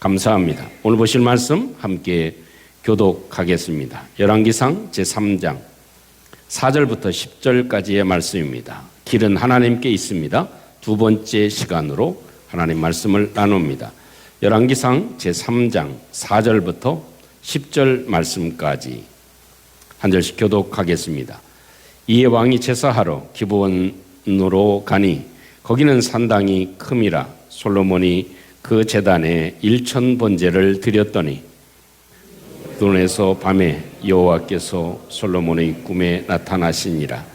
감사합니다. 오늘 보실 말씀 함께 교독하겠습니다. 열왕기상 제3장 4절부터 10절까지의 말씀입니다. 길은 하나님께 있습니다. 두 번째 시간으로 하나님 말씀을 나눕니다. 열왕기상 제3장 4절부터 10절 말씀까지 한 절씩 교독하겠습니다. 이에 왕이 제사하러 기브온으로 가니 거기는 산당이 큼이라. 솔로몬이 그 제단에 1000번제를 드렸더니 눈에서 밤에 여호와께서 솔로몬의 꿈에 나타나시니라.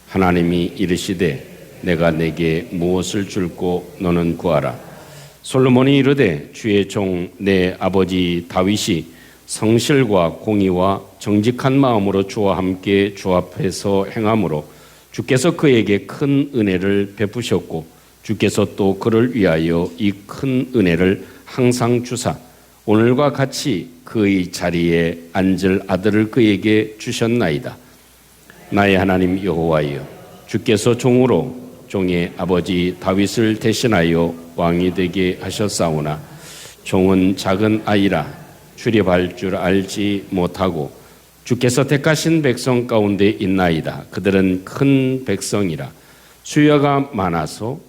하나님이 이르시되 내가 내게 무엇을 줄고 너는 구하라. 솔로몬이 이르되 주의 종 내 아버지 다윗이 성실과 공의와 정직한 마음으로 주와 함께 주 앞에서 행함으로 주께서 그에게 큰 은혜를 베푸셨고 주께서 또 그를 위하여 이 큰 은혜를 항상 주사 오늘과 같이 그의 자리에 앉을 아들을 그에게 주셨나이다. 나의 하나님 여호와여, 주께서 종으로 종의 아버지 다윗을 대신하여 왕이 되게 하셨사오나 종은 작은 아이라 출입할 줄 알지 못하고 주께서 택하신 백성 가운데 있나이다. 그들은 큰 백성이라 수여가 많아서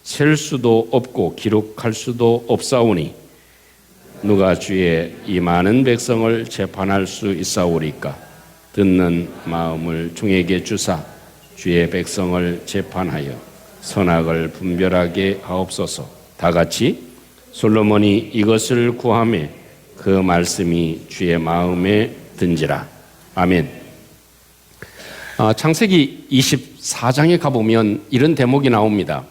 셀 수도 없고 기록할 수도 없사오니 누가 주의 이 많은 백성을 재판할 수 있사오리까? 듣는 마음을 종에게 주사 주의 백성을 재판하여 선악을 분별하게 하옵소서. 다 같이 솔로몬이 이것을 구하매 그 말씀이 주의 마음에 든지라. 아멘. 창세기 24장에 가보면 이런 대목이 나옵니다.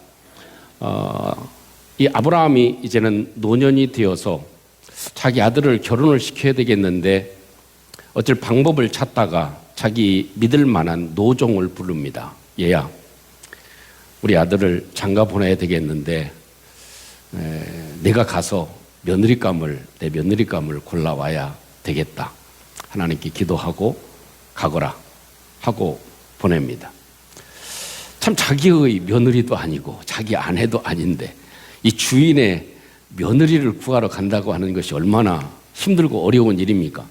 이 아브라함이 이제는 노년이 되어서 자기 아들을 결혼을 시켜야 되겠는데 어쩔 방법을 찾다가 자기 믿을 만한 노종을 부릅니다. 얘야, 우리 아들을 장가 보내야 되겠는데 내가 가서 내 며느리감을 골라와야 되겠다. 하나님께 기도하고 가거라 하고 보냅니다. 참 자기의 며느리도 아니고 자기 아내도 아닌데 이 주인의 며느리를 구하러 간다고 하는 것이 얼마나 힘들고 어려운 일입니까?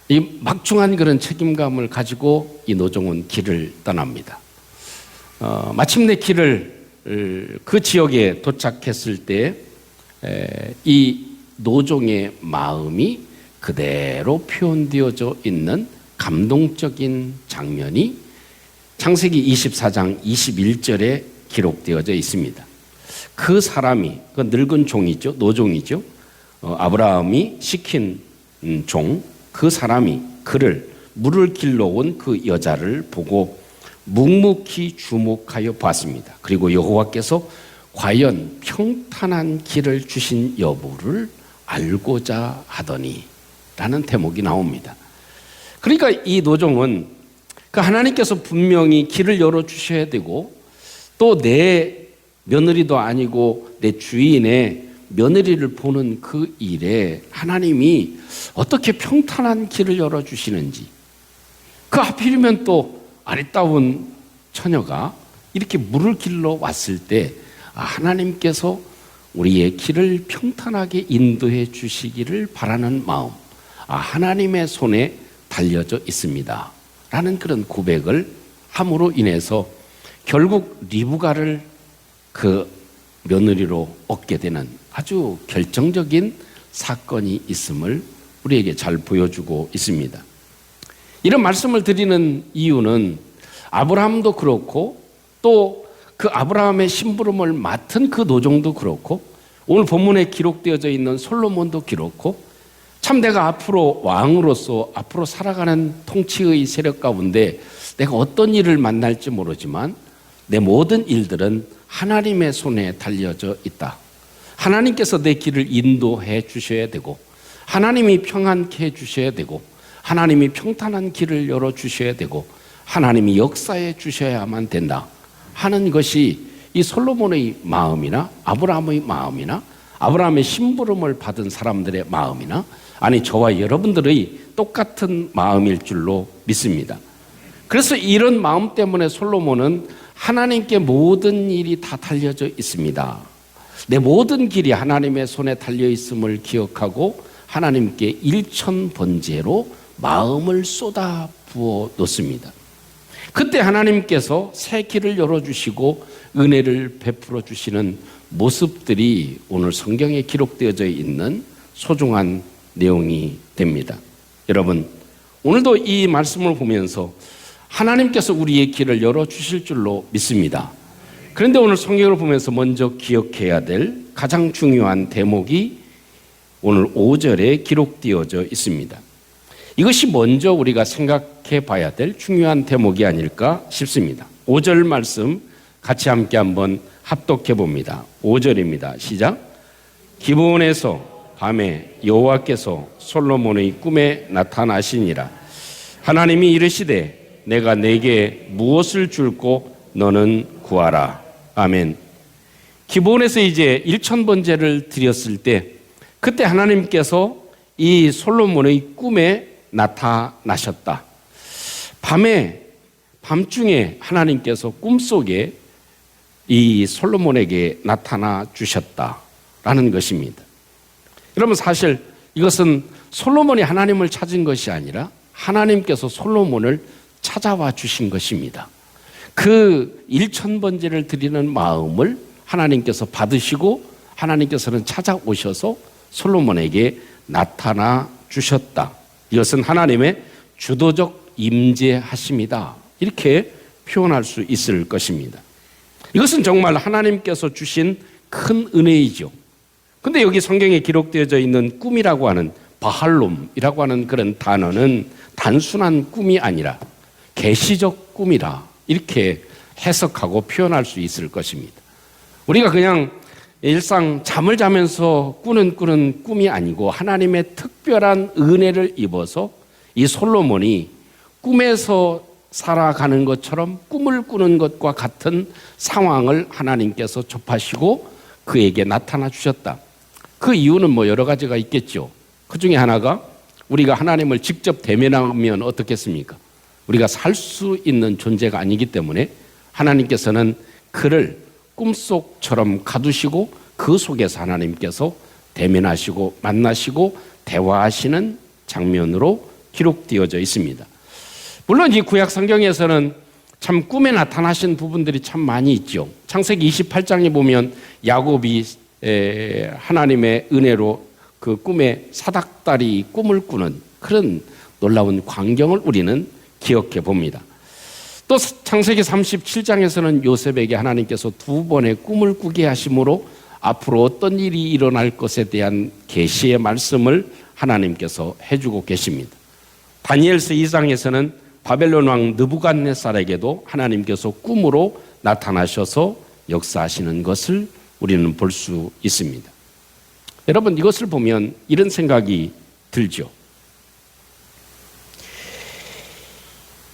이 막중한 그런 책임감을 가지고 이 노종은 길을 떠납니다. 마침내 그 지역에 도착했을 때 이 노종의 마음이 그대로 표현되어져 있는 감동적인 장면이 창세기 24장 21절에 기록되어져 있습니다. 그 사람이, 그 늙은 종이죠, 노종이죠. 아브라함이 시킨 종, 그 사람이 그를 물을 길러 온 그 여자를 보고 묵묵히 주목하여 봤습니다. 그리고 여호와께서 과연 평탄한 길을 주신 여부를 알고자 하더니 라는 대목이 나옵니다. 그러니까 이 노종은 그 하나님께서 분명히 길을 열어주셔야 되고 또 내 며느리도 아니고 내 주인의 며느리를 보는 그 일에 하나님이 어떻게 평탄한 길을 열어주시는지, 그 하필이면 또 아리따운 처녀가 이렇게 물을 길러 왔을 때 하나님께서 우리의 길을 평탄하게 인도해 주시기를 바라는 마음, 하나님의 손에 달려져 있습니다 라는 그런 고백을 함으로 인해서 결국 리브가를 그 며느리로 얻게 되는 아주 결정적인 사건이 있음을 우리에게 잘 보여주고 있습니다. 이런 말씀을 드리는 이유는 아브라함도 그렇고 또 그 아브라함의 심부름을 맡은 그 노종도 그렇고 오늘 본문에 기록되어져 있는 솔로몬도 그렇고 참 내가 앞으로 왕으로서 앞으로 살아가는 통치의 세력 가운데 내가 어떤 일을 만날지 모르지만 내 모든 일들은 하나님의 손에 달려져 있다. 하나님께서 내 길을 인도해 주셔야 되고 하나님이 평안케 해 주셔야 되고 하나님이 평탄한 길을 열어 주셔야 되고 하나님이 역사해 주셔야만 된다 하는 것이 이 솔로몬의 마음이나 아브라함의 마음이나 아브라함의 심부름을 받은 사람들의 마음이나 아니 저와 여러분들의 똑같은 마음일 줄로 믿습니다. 그래서 이런 마음 때문에 솔로몬은 하나님께 모든 일이 다 달려져 있습니다. 내 모든 길이 하나님의 손에 달려 있음을 기억하고 하나님께 일천번제로 마음을 쏟아 부어 놓습니다. 그때 하나님께서 새 길을 열어주시고 은혜를 베풀어 주시는 모습들이 오늘 성경에 기록되어져 있는 소중한 내용이 됩니다. 여러분, 오늘도 이 말씀을 보면서 하나님께서 우리의 길을 열어주실 줄로 믿습니다. 그런데 오늘 성경을 보면서 먼저 기억해야 될 가장 중요한 대목이 오늘 5절에 기록되어져 있습니다. 이것이 먼저 우리가 생각해 봐야 될 중요한 대목이 아닐까 싶습니다. 5절 말씀 같이 함께 한번 합독해 봅니다. 5절입니다. 시작. 기브온에서 밤에 여호와께서 솔로몬의 꿈에 나타나시니라. 하나님이 이르시되 내가 네게 무엇을 줄고 너는 구하라. 아멘. 기브온에서 이제 일천번제를 드렸을 때 그때 하나님께서 이 솔로몬의 꿈에 나타나셨다. 밤중에 하나님께서 꿈속에 이 솔로몬에게 나타나 주셨다라는 것입니다. 여러분, 사실 이것은 솔로몬이 하나님을 찾은 것이 아니라 하나님께서 솔로몬을 찾아와 주신 것입니다. 그 일천번제를 드리는 마음을 하나님께서 받으시고 하나님께서는 찾아오셔서 솔로몬에게 나타나 주셨다. 이것은 하나님의 주도적 임재하심이다. 이렇게 표현할 수 있을 것입니다. 이것은 정말 하나님께서 주신 큰 은혜이죠. 근데 여기 성경에 기록되어져 있는 꿈이라고 하는 바할롬이라고 하는 그런 단어는 단순한 꿈이 아니라 계시적 꿈이라 이렇게 해석하고 표현할 수 있을 것입니다. 우리가 그냥 일상 잠을 자면서 꾸는 꿈이 아니고 하나님의 특별한 은혜를 입어서 이 솔로몬이 꿈에서 살아가는 것처럼 꿈을 꾸는 것과 같은 상황을 하나님께서 접하시고 그에게 나타나 주셨다. 그 이유는 여러 가지가 있겠죠. 그 중에 하나가 우리가 하나님을 직접 대면하면 어떻겠습니까? 우리가 살 수 있는 존재가 아니기 때문에 하나님께서는 그를 꿈속처럼 가두시고 그 속에서 하나님께서 대면하시고 만나시고 대화하시는 장면으로 기록되어져 있습니다. 물론 이 구약 성경에서는 참 꿈에 나타나신 부분들이 참 많이 있죠. 창세기 28장에 보면 야곱이 하나님의 은혜로 그 꿈에 사닥다리 꿈을 꾸는 그런 놀라운 광경을 우리는 기억해 봅니다. 또 창세기 37장에서는 요셉에게 하나님께서 2번의 꿈을 꾸게 하심으로 앞으로 어떤 일이 일어날 것에 대한 계시의 말씀을 하나님께서 해주고 계십니다. 다니엘서 2장에서는 바벨론 왕 느부갓네살에게도 하나님께서 꿈으로 나타나셔서 역사하시는 것을 우리는 볼 수 있습니다. 여러분, 이것을 보면 이런 생각이 들죠.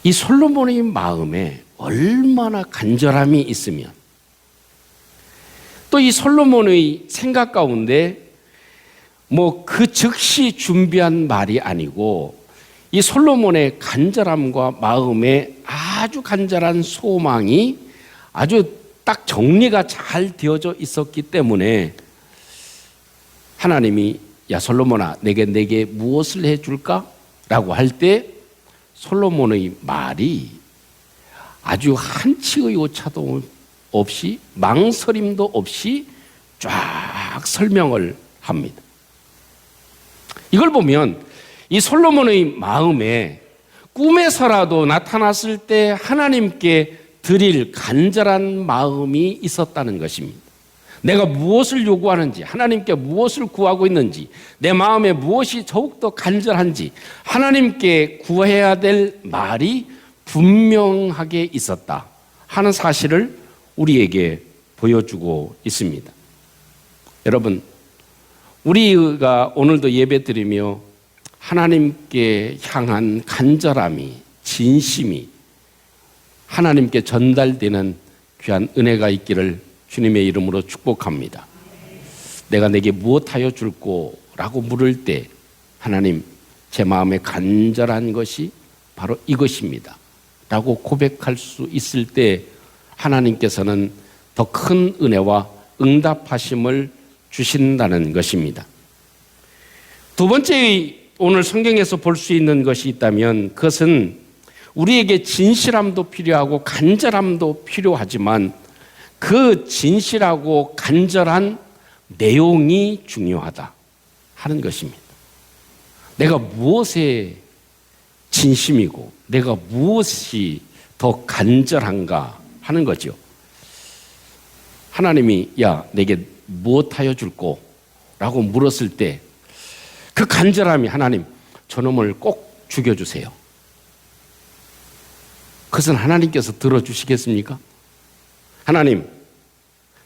이 솔로몬의 마음에 얼마나 간절함이 있으면 또 이 솔로몬의 생각 가운데 그 즉시 준비한 말이 아니고 이 솔로몬의 간절함과 마음에 아주 간절한 소망이 아주 딱 정리가 잘 되어져 있었기 때문에 하나님이 야 솔로몬아 내게 무엇을 해줄까? 라고 할 때 솔로몬의 말이 아주 한치의 오차도 없이 망설임도 없이 쫙 설명을 합니다. 이걸 보면 이 솔로몬의 마음에 꿈에서라도 나타났을 때 하나님께 드릴 간절한 마음이 있었다는 것입니다. 내가 무엇을 요구하는지, 하나님께 무엇을 구하고 있는지, 내 마음에 무엇이 더욱더 간절한지 하나님께 구해야 될 말이 분명하게 있었다 하는 사실을 우리에게 보여주고 있습니다. 여러분, 우리가 오늘도 예배드리며 하나님께 향한 간절함이, 진심이 하나님께 전달되는 귀한 은혜가 있기를 주님의 이름으로 축복합니다. 내가 내게 무엇하여 줄꼬? 라고 물을 때 하나님, 제 마음에 간절한 것이 바로 이것입니다 라고 고백할 수 있을 때 하나님께서는 더 큰 은혜와 응답하심을 주신다는 것입니다. 두 번째, 오늘 성경에서 볼 수 있는 것이 있다면 그것은 우리에게 진실함도 필요하고 간절함도 필요하지만 그 진실하고 간절한 내용이 중요하다 하는 것입니다. 내가 무엇에 진심이고 내가 무엇이 더 간절한가 하는 거죠. 하나님이 야 내게 무엇 하여 줄꼬? 라고 물었을 때 그 간절함이 하나님 저놈을 꼭 죽여주세요. 그것은 하나님께서 들어주시겠습니까? 하나님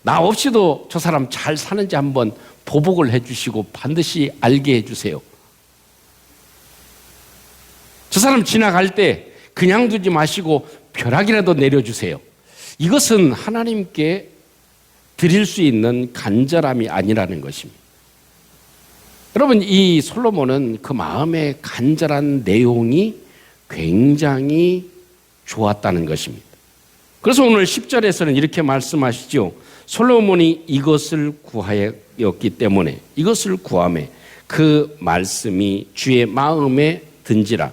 나 없이도 저 사람 잘 사는지 한번 보복을 해주시고 반드시 알게 해주세요. 저 사람 지나갈 때 그냥 두지 마시고 벼락이라도 내려주세요. 이것은 하나님께 드릴 수 있는 간절함이 아니라는 것입니다. 여러분, 이 솔로몬은 그 마음의 간절한 내용이 굉장히 좋았다는 것입니다. 그래서 오늘 10절에서는 이렇게 말씀하시죠. 솔로몬이 이것을 구하였기 때문에 이것을 구하매 그 말씀이 주의 마음에 든지라.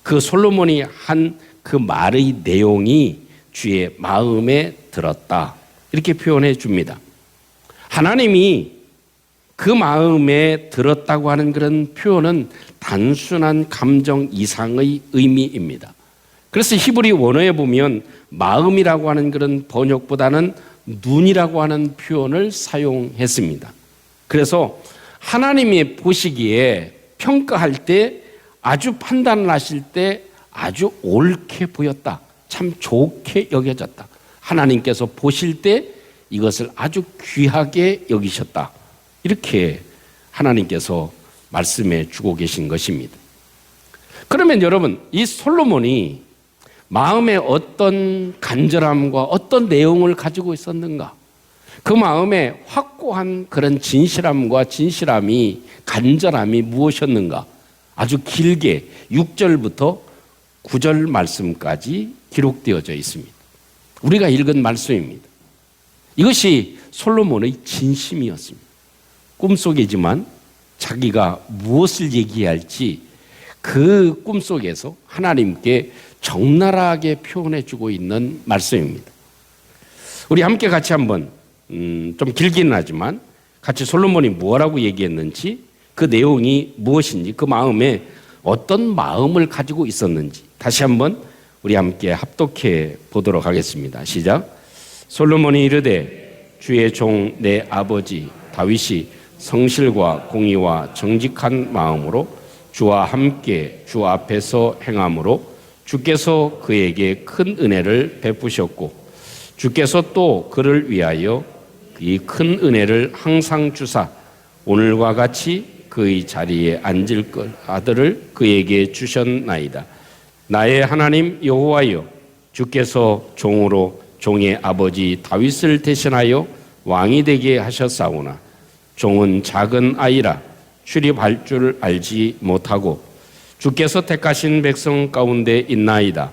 그 솔로몬이 한 그 말의 내용이 주의 마음에 들었다. 이렇게 표현해 줍니다. 하나님이 그 마음에 들었다고 하는 그런 표현은 단순한 감정 이상의 의미입니다. 그래서 히브리 원어에 보면 마음이라고 하는 그런 번역보다는 눈이라고 하는 표현을 사용했습니다. 그래서 하나님이 보시기에 평가할 때 아주 판단을 하실 때 아주 옳게 보였다. 참 좋게 여겨졌다. 하나님께서 보실 때 이것을 아주 귀하게 여기셨다. 이렇게 하나님께서 말씀해 주고 계신 것입니다. 그러면 여러분, 이 솔로몬이 마음에 어떤 간절함과 어떤 내용을 가지고 있었는가? 그 마음에 확고한 그런 진실함과 진실함이, 간절함이 무엇이었는가? 아주 길게 6절부터 9절 말씀까지 기록되어져 있습니다. 우리가 읽은 말씀입니다. 이것이 솔로몬의 진심이었습니다. 꿈속이지만 자기가 무엇을 얘기할지 그 꿈속에서 하나님께 적나라하게 표현해 주고 있는 말씀입니다. 우리 함께 같이 한번 좀 길기는 하지만 같이 솔로몬이 뭐라고 얘기했는지, 그 내용이 무엇인지, 그 마음에 어떤 마음을 가지고 있었는지 다시 한번 우리 함께 합독해 보도록 하겠습니다. 시작. 솔로몬이 이르되 주의 종 내 아버지 다윗이 성실과 공의와 정직한 마음으로 주와 함께 주 앞에서 행함으로 주께서 그에게 큰 은혜를 베푸셨고 주께서 또 그를 위하여 이 큰 은혜를 항상 주사 오늘과 같이 그의 자리에 앉을 아들을 그에게 주셨나이다. 나의 하나님 여호와여, 주께서 종으로 종의 아버지 다윗을 대신하여 왕이 되게 하셨사오나 종은 작은 아이라 출입할 줄 알지 못하고 주께서 택하신 백성 가운데 있나이다.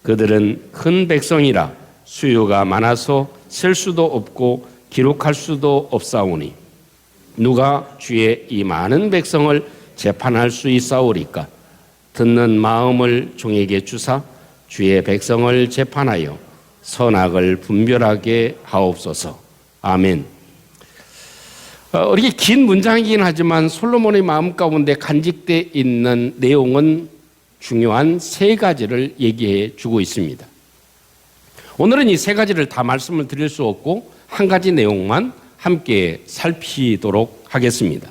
그들은 큰 백성이라 수요가 많아서 셀 수도 없고 기록할 수도 없사오니 누가 주의 이 많은 백성을 재판할 수 있사오리까? 듣는 마음을 종에게 주사 주의 백성을 재판하여 선악을 분별하게 하옵소서. 아멘. 이렇게 긴 문장이긴 하지만 솔로몬의 마음 가운데 간직되어 있는 내용은 중요한 세 가지를 얘기해 주고 있습니다. 오늘은 이 세 가지를 다 말씀을 드릴 수 없고 한 가지 내용만 함께 살피도록 하겠습니다.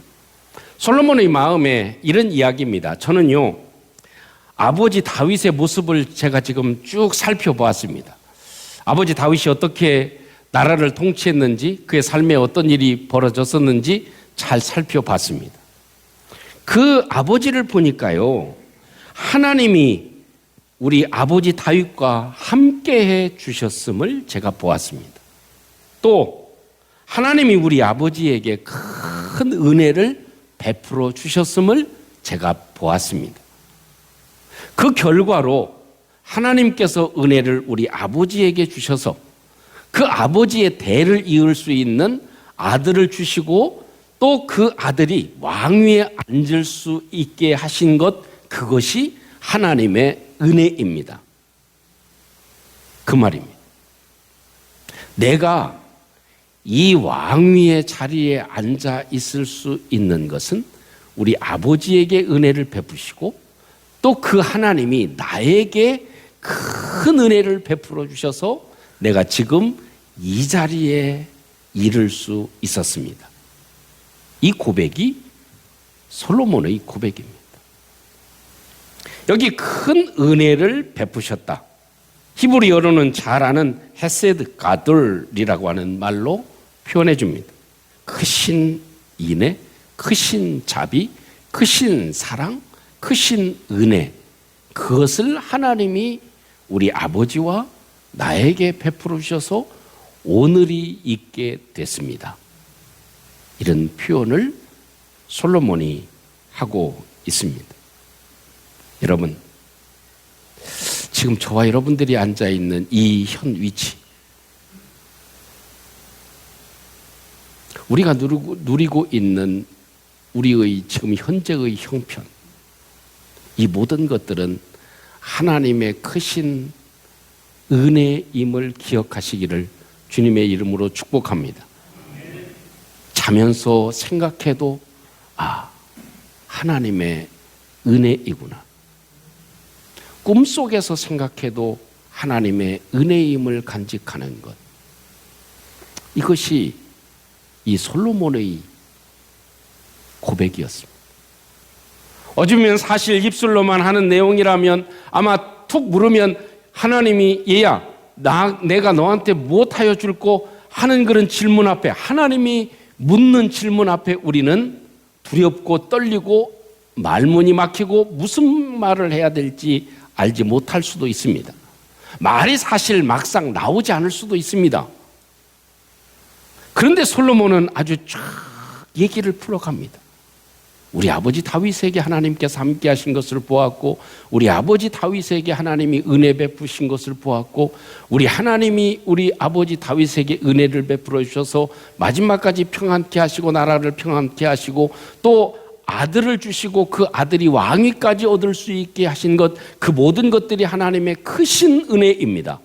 솔로몬의 마음에 이런 이야기입니다. 저는요, 아버지 다윗의 모습을 제가 지금 쭉 살펴보았습니다. 아버지 다윗이 어떻게 나라를 통치했는지, 그의 삶에 어떤 일이 벌어졌었는지 잘 살펴봤습니다. 그 아버지를 보니까요, 하나님이 우리 아버지 다윗과 함께해 주셨음을 제가 보았습니다. 또 하나님이 우리 아버지에게 큰 은혜를 베풀어 주셨음을 제가 보았습니다. 그 결과로 하나님께서 은혜를 우리 아버지에게 주셔서 그 아버지의 대를 이을 수 있는 아들을 주시고 또 그 아들이 왕위에 앉을 수 있게 하신 것, 그것이 하나님의 은혜입니다. 그 말입니다. 내가 이 왕위의 자리에 앉아 있을 수 있는 것은 우리 아버지에게 은혜를 베푸시고 또 그 하나님이 나에게 큰 은혜를 베풀어 주셔서 내가 지금 이 자리에 이를 수 있었습니다. 이 고백이 솔로몬의 고백입니다. 여기 큰 은혜를 베푸셨다. 히브리어로는 잘 아는 헤세드 가돌이라고 하는 말로 표현해 줍니다. 크신 인애, 크신 자비, 크신 사랑, 크신 은혜, 그것을 하나님이 우리 아버지와 나에게 베풀어 주셔서 오늘이 있게 됐습니다. 이런 표현을 솔로몬이 하고 있습니다. 여러분, 지금 저와 여러분들이 앉아 있는 이 현 위치, 우리가 누리고 있는 우리의 지금 현재의 형편, 이 모든 것들은 하나님의 크신 은혜임을 기억하시기를 주님의 이름으로 축복합니다. 자면서 생각해도 하나님의 은혜이구나. 꿈속에서 생각해도 하나님의 은혜임을 간직하는 것, 이것이 이 솔로몬의 고백이었습니다. 어쩌면 사실 입술로만 하는 내용이라면 아마 툭 물으면 하나님이 얘야 내가 너한테 무엇하여 줄고 하는 그런 질문 앞에, 하나님이 묻는 질문 앞에 우리는 두렵고 떨리고 말문이 막히고 무슨 말을 해야 될지 알지 못할 수도 있습니다. 말이 사실 막상 나오지 않을 수도 있습니다. 그런데 솔로몬은 아주 쫙 얘기를 풀어갑니다. 우리 아버지 다윗에게 하나님께서 함께 하신 것을 보았고, 우리 아버지 다윗에게 하나님이 은혜 베푸신 것을 보았고, 우리 하나님이 우리 아버지 다윗에게 은혜를 베풀어 주셔서 마지막까지 평안케 하시고 나라를 평안케 하시고 또 아들을 주시고 그 아들이 왕위까지 얻을 수 있게 하신 것, 그 모든 것들이 하나님의 크신 은혜입니다.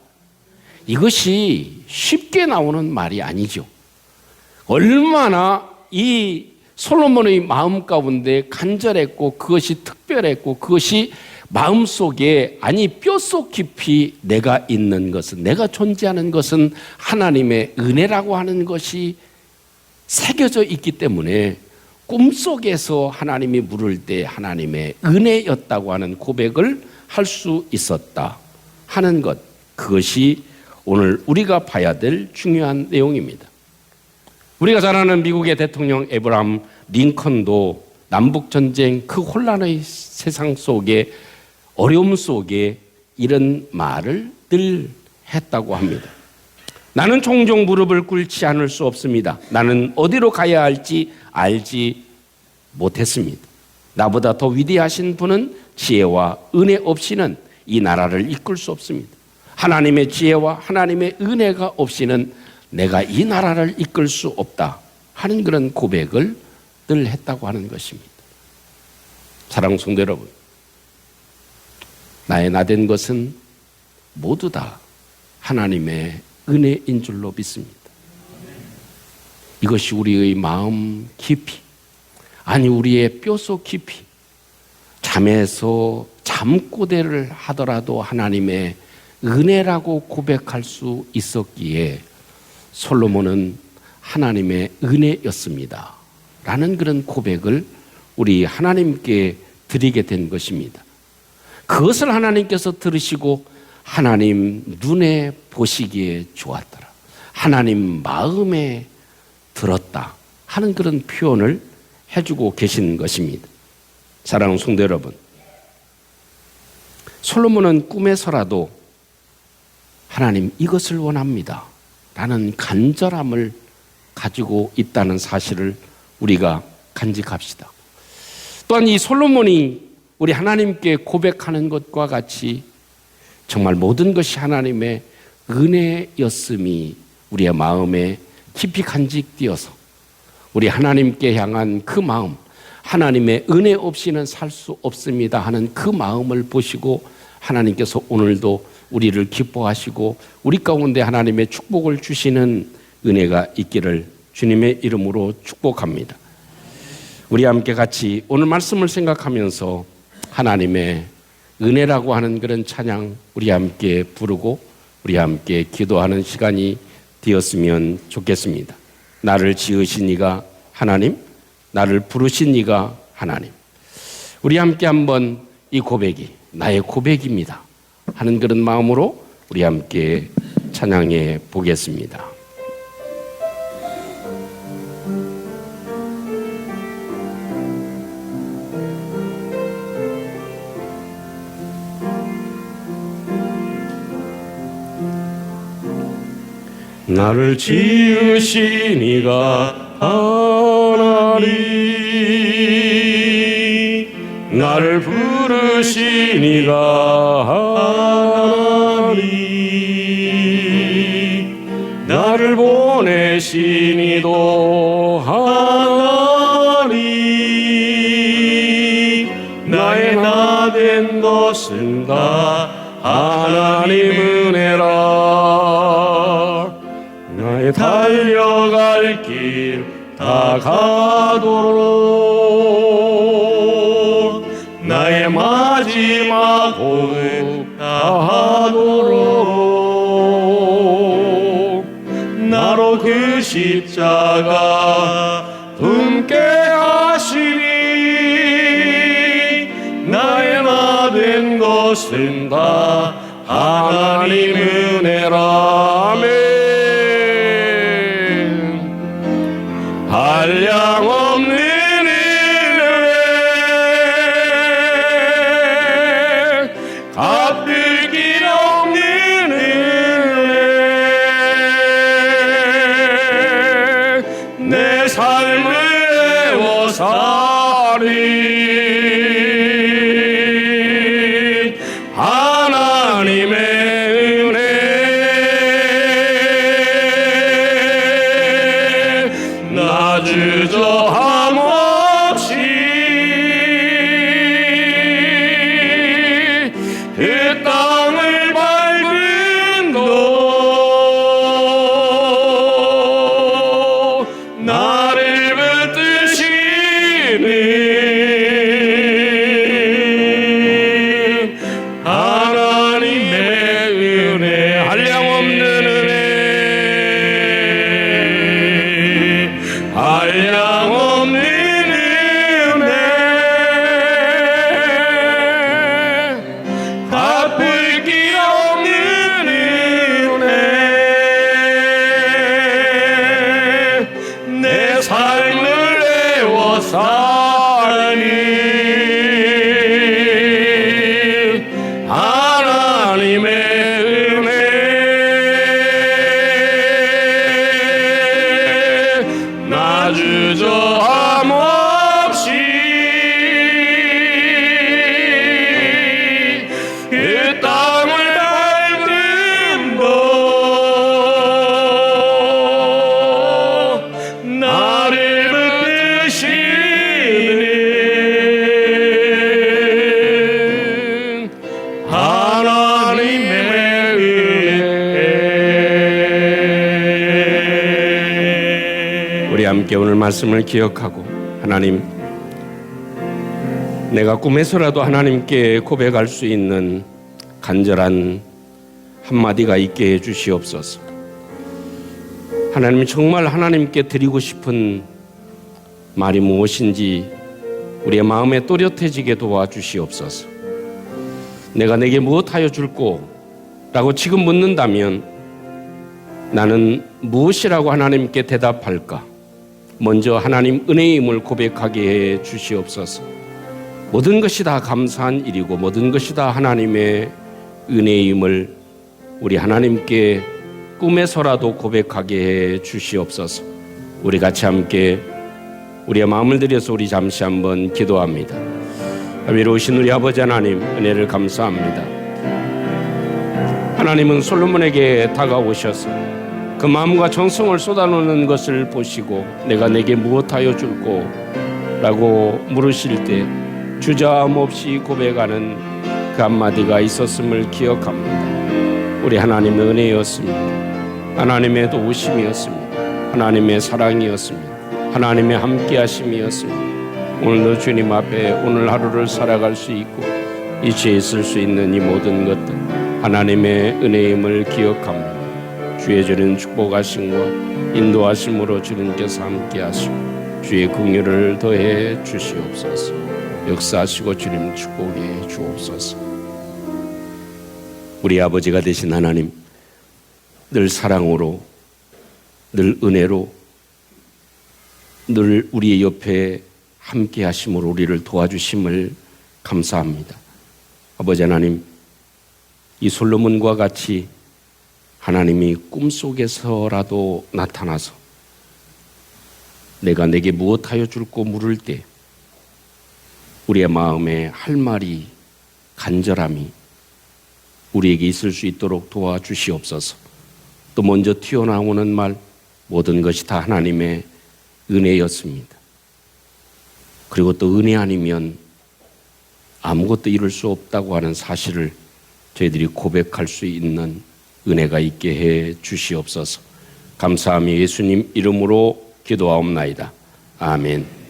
이것이 쉽게 나오는 말이 아니죠. 얼마나 이 솔로몬의 마음 가운데 간절했고 그것이 특별했고 그것이 마음속에, 아니 뼛속 깊이 내가 있는 것은, 내가 존재하는 것은 하나님의 은혜라고 하는 것이 새겨져 있기 때문에 꿈속에서 하나님이 물을 때 하나님의 은혜였다고 하는 고백을 할 수 있었다 하는 것, 그것이 오늘 우리가 봐야 될 중요한 내용입니다. 우리가 잘 아는 미국의 대통령 에브라함 링컨도 남북전쟁 그 혼란의 세상 속에, 어려움 속에 이런 말을 늘 했다고 합니다. 나는 종종 무릎을 꿇지 않을 수 없습니다. 나는 어디로 가야 할지 알지 못했습니다. 나보다 더 위대하신 분은 지혜와 은혜 없이는 이 나라를 이끌 수 없습니다. 하나님의 지혜와 하나님의 은혜가 없이는 내가 이 나라를 이끌 수 없다 하는 그런 고백을 늘 했다고 하는 것입니다. 사랑하는 성도 여러분, 나의 나된 것은 모두 다 하나님의 은혜인 줄로 믿습니다. 이것이 우리의 마음 깊이, 아니 우리의 뼛속 깊이, 잠에서 잠꼬대를 하더라도 하나님의 은혜라고 고백할 수 있었기에 솔로몬은 하나님의 은혜였습니다 라는 그런 고백을 우리 하나님께 드리게 된 것입니다. 그것을 하나님께서 들으시고 하나님 눈에 보시기에 좋았더라, 하나님 마음에 들었다 하는 그런 표현을 해주고 계신 것입니다. 사랑하는 성도 여러분, 솔로몬은 꿈에서라도 하나님 이것을 원합니다 라는 간절함을 가지고 있다는 사실을 우리가 간직합시다. 또한 이 솔로몬이 우리 하나님께 고백하는 것과 같이 정말 모든 것이 하나님의 은혜였음이 우리의 마음에 깊이 간직되어서 우리 하나님께 향한 그 마음, 하나님의 은혜 없이는 살 수 없습니다 하는 그 마음을 보시고 하나님께서 오늘도 우리를 기뻐하시고 우리 가운데 하나님의 축복을 주시는 은혜가 있기를 주님의 이름으로 축복합니다. 우리 함께 같이 오늘 말씀을 생각하면서 하나님의 은혜라고 하는 그런 찬양 우리 함께 부르고 우리 함께 기도하는 시간이 되었으면 좋겠습니다. 나를 지으신 이가 하나님, 나를 부르신 이가 하나님. 우리 함께 한번 이 고백이 나의 고백입니다 하는 그런 마음으로 우리 함께 찬양해 보겠습니다. 나를 지으신 이가 하나님, 나를 부르신 이가 하나님, 나를 보내신 이도 하나님, 나의 나 된 것은 다 하나님 은혜라. 나의 달려갈 길 다 가도록, 나의 마지막 호흡 다 하도록, 나로 그 십자가 품게 하시니, 나의 나 된 것은 다 하나님 은혜라. 아멘. 한량 없는 은혜, 갚을 길 없는 은혜, 내 삶을 애워 살이 하나님의 은혜, 나 주저함 없이 그 땅을 밟은 도 나를 붙드시는 하나님의 은혜, 한량없는 은혜, 한량없는 은혜, 갚을 길 없는 은혜, 내 삶을 애워 살니 하나님의 은혜, 나 주저함 없이 그 땅을 밟은 도 나를 붙드시는 하나님의 은혜. 우리 함께 오늘 말씀을 기억하고 하나님, 내가 꿈에서라도 하나님께 고백할 수 있는 간절한 한마디가 있게 해주시옵소서. 하나님, 정말 하나님께 드리고 싶은 말이 무엇인지 우리의 마음에 또렷해지게 도와주시옵소서. 내가 내게 무엇하여 줄꼬? 라고 지금 묻는다면 나는 무엇이라고 하나님께 대답할까? 먼저 하나님 은혜임을 고백하게 해 주시옵소서. 모든 것이 다 감사한 일이고 모든 것이 다 하나님의 은혜임을 우리 하나님께 꿈에서라도 고백하게 해 주시옵소서. 우리 같이 함께 우리의 마음을 들여서 우리 잠시 한번 기도합니다. 위로우신 우리 아버지 하나님, 은혜를 감사합니다. 하나님은 솔로몬에게 다가오셔서 그 마음과 정성을 쏟아놓는 것을 보시고 내가 내게 무엇하여 줄꼬? 라고 물으실 때 주저함 없이 고백하는 그 한마디가 있었음을 기억합니다. 우리 하나님의 은혜였습니다. 하나님의 도우심이었습니다. 하나님의 사랑이었습니다. 하나님의 함께하심이었습니다. 오늘도 주님 앞에 오늘 하루를 살아갈 수 있고 이 지에 있을 수 있는 이 모든 것들 하나님의 은혜임을 기억합니다. 주의 주는 축복하심과 인도하심으로 주님께서 함께하시고 주의 긍휼을 더해 주시옵소서. 역사하시고 주님 축복해 주옵소서. 우리 아버지가 되신 하나님, 늘 사랑으로 늘 은혜로 늘 우리의 옆에 함께하심으로 우리를 도와주심을 감사합니다. 아버지 하나님, 이 솔로몬과 같이 하나님이 꿈속에서라도 나타나서 내가 내게 무엇하여 줄꼬 물을 때 우리의 마음에 할 말이 간절함이 우리에게 있을 수 있도록 도와주시옵소서. 또 먼저 튀어나오는 말 모든 것이 다 하나님의 은혜였습니다. 그리고 또 은혜 아니면 아무것도 이룰 수 없다고 하는 사실을 저희들이 고백할 수 있는 은혜가 있게 해 주시옵소서. 감사하며 예수님 이름으로 기도하옵나이다. 아멘.